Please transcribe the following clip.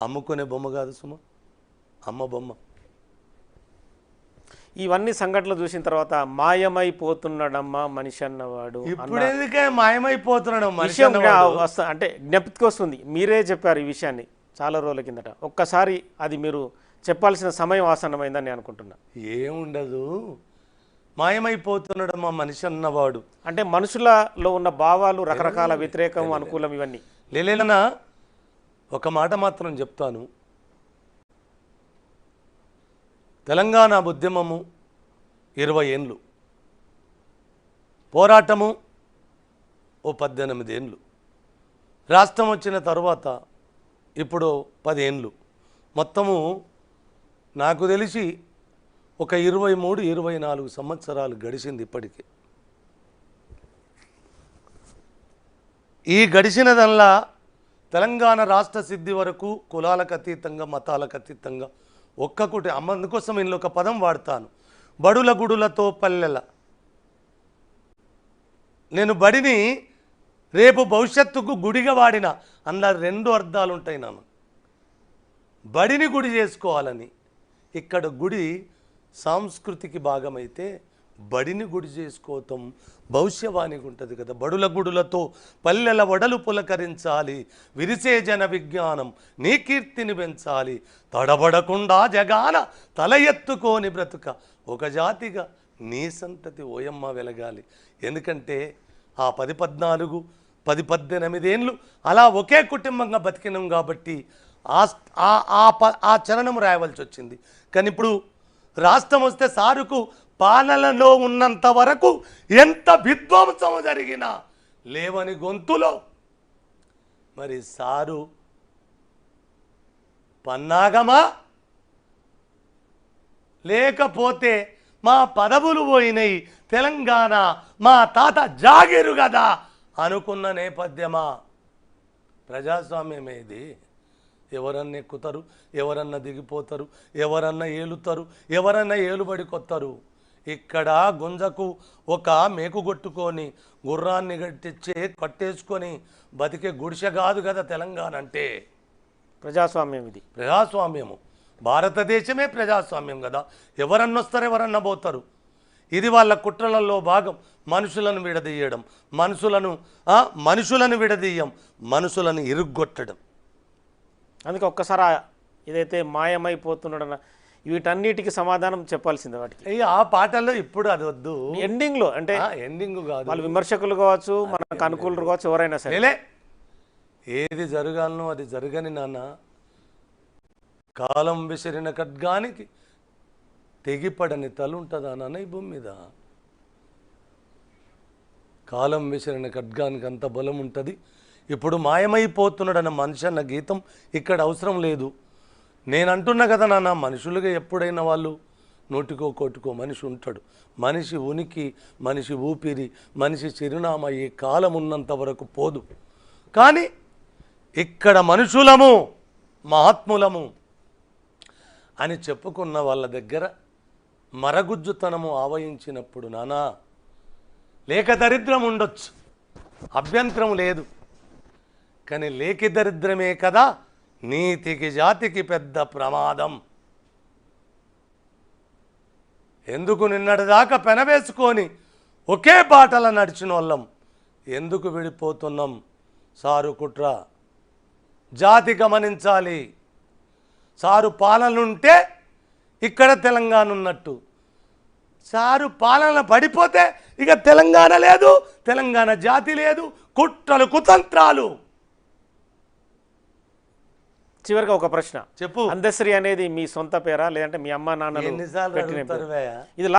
అమ్ముకునే బొమ్మ కాదు సుమ, అమ్మ బొమ్మ. ఇవన్నీ సంఘటనలు చూసిన తర్వాత మాయమైపోతున్నాడమ్మా మనిషి అన్నవాడు ఇప్పుడు ఎందుకే మాయమైపోతున్నాడు మనిషి విషయం అన్నవాడు? అంటే జ్ఞప్తికి వస్తుంది. మీరే చెప్పారు ఈ విషయాన్ని చాలా రోజుల కిందట. ఒక్కసారి అది మీరు చెప్పాల్సిన సమయం ఆసన్నమైందని నేను అనుకుంటున్నా. ఏముండదు, మాయమైపోతున్నాడమ్మా మనిషి అన్నవాడు అంటే మనుషులలో ఉన్న భావాలు రకరకాల వ్యతిరేకం అనుకూలం ఇవన్నీ లేలేనా. ఒక మాట మాత్రం చెప్తాను, తెలంగాణ ఉద్యమము 20 ఏండ్లు, పోరాటము ఓ 18 ఏండ్లు, రాష్ట్రం వచ్చిన తర్వాత ఇప్పుడు 10 ఏండ్లు, మొత్తము నాకు తెలిసి ఒక 23-24 సంవత్సరాలు గడిచింది ఇప్పటికే. ఈ గడిచినదల్లా తెలంగాణ రాష్ట్ర సిద్ధి వరకు కులాలకు అతీతంగా మతాలకు అతీతంగా ఒక్కకుటి అందుకోసం నేను ఒక పదం వాడతాను, బడుల గుడులతో పల్లెల. నేను బడిని రేపు భవిష్యత్తుకు గుడిగా వాడిన అందులో 2 అర్థాలు ఉంటాయి. నాన్న బడిని గుడి చేసుకోవాలని, ఇక్కడ గుడి సాంస్కృతికి భాగమైతే బడిని గుడి చేసుకోవటం భవిష్యవాణికి ఉంటుంది కదా. బడుల గుడులతో పల్లెల వడలు పులకరించాలి, విరిసే జన విజ్ఞానం నీ కీర్తిని పెంచాలి, తడబడకుండా జగాన తల ఎత్తుకోని బ్రతుక ఒక జాతిగా నీ సంతతి ఓయమ్మ వెలగాలి. ఎందుకంటే ఆ 10-14 10-18 ఏండ్లు అలా ఒకే కుటుంబంగా బతికినాం కాబట్టి ఆ చరణం రాయవలసి వచ్చింది. కానీ ఇప్పుడు రాష్ట్రం వస్తే సారుకు పాలనలో ఉన్నంత వరకు ఎంత విధ్వంసం జరిగినా లేవని గొంతులో మరి సారు పన్నాగమా, లేకపోతే మా పదవులు పోయినాయి తెలంగాణ మా తాత జాగిరు కదా అనుకున్న నేపథ్యమా? ప్రజాస్వామ్యమే ఇది. ఎవరన్నా ఎక్కుతారు, ఎవరన్నా దిగిపోతారు, ఎవరన్నా ఏలుతారు, ఎవరన్నా ఏలుబడి కొత్తారు. ఇక్కడ గుంజకు ఒక మేకు కొట్టుకొని గుర్రాన్ని కట్టేసుకొని బతికే గుడిసె కాదు కదా తెలంగాణ అంటే. ప్రజాస్వామ్యం ఇది, ప్రజాస్వామ్యము. భారతదేశమే ప్రజాస్వామ్యం కదా. ఎవరన్నా వస్తారు, ఎవరన్నా పోతారు. ఇది వాళ్ళ కుట్రలలో భాగం. మనుషులను విడదీయడం, మనుషులను విడదీయం, మనుషులను ఇరుగ్గొట్టడం. అందుకే ఒక్కసారి ఇదైతే మాయమైపోతున్నాడన్న వీటన్నిటికీ సమాధానం చెప్పాల్సిందే. వాటికి ఆ పాటల్లో ఇప్పుడు అది వద్దు, ఎండింగ్లో అంటే ఎండింగ్ కాదు. వాళ్ళు విమర్శకులు కావచ్చు, మనకు అనుకూలులు కావచ్చు, ఎవరైనా సరే ఏది జరగాలనో అది జరగని నాన్న. కాలం విసిరిన ఖడ్గానికి తెగిపడని తలుంటుందా నాన్న ఈ భూమి మీద? కాలం విసిరిన ఖడ్గానికి అంత బలం ఉంటుంది. ఇప్పుడు మాయమైపోతున్నాడన్న మనిషి అన్న గీతం ఇక్కడ అవసరం లేదు. నేను అంటున్నా కదా నాన్న, మనుషులుగా ఎప్పుడైనా వాళ్ళు నోటికో కోటికో మనిషి ఉంటాడు. మనిషి ఉనికి, మనిషి ఊపిరి, మనిషి చిరునామా ఈ కాలం ఉన్నంత వరకు పోదు. కానీ ఇక్కడ మనుషులము మహాత్ములము అని చెప్పుకున్న వాళ్ళ దగ్గర మరగుజ్జుతనము ఆవహించినప్పుడు నానా లేక దరిద్రం ఉండొచ్చు, అభ్యంతరం లేదు. కానీ లేకి దరిద్రమే కదా నీతికి జాతికి పెద్ద ప్రమాదం. ఎందుకు నిన్నటిదాకా పెనవేసుకొని ఒకే బాటల నడిచిన వాళ్ళం ఎందుకు విడిపోతున్నాం? సారు కుట్ర జాతి గమనించాలి. సారు పాలనుంటే ఇక్కడ తెలంగాణ ఉన్నట్టు, సారు పాలన పడిపోతే ఇక తెలంగాణ లేదు, తెలంగాణ జాతి లేదు. కుట్రలు కుతంత్రాలు. చివరిగా ఒక ప్రశ్న చెప్పు. అందశ్రీ అనేది మీ సొంత పేరా, లేదంటే మీ అమ్మ నాన్న ఎన్నిసార్లు ఇది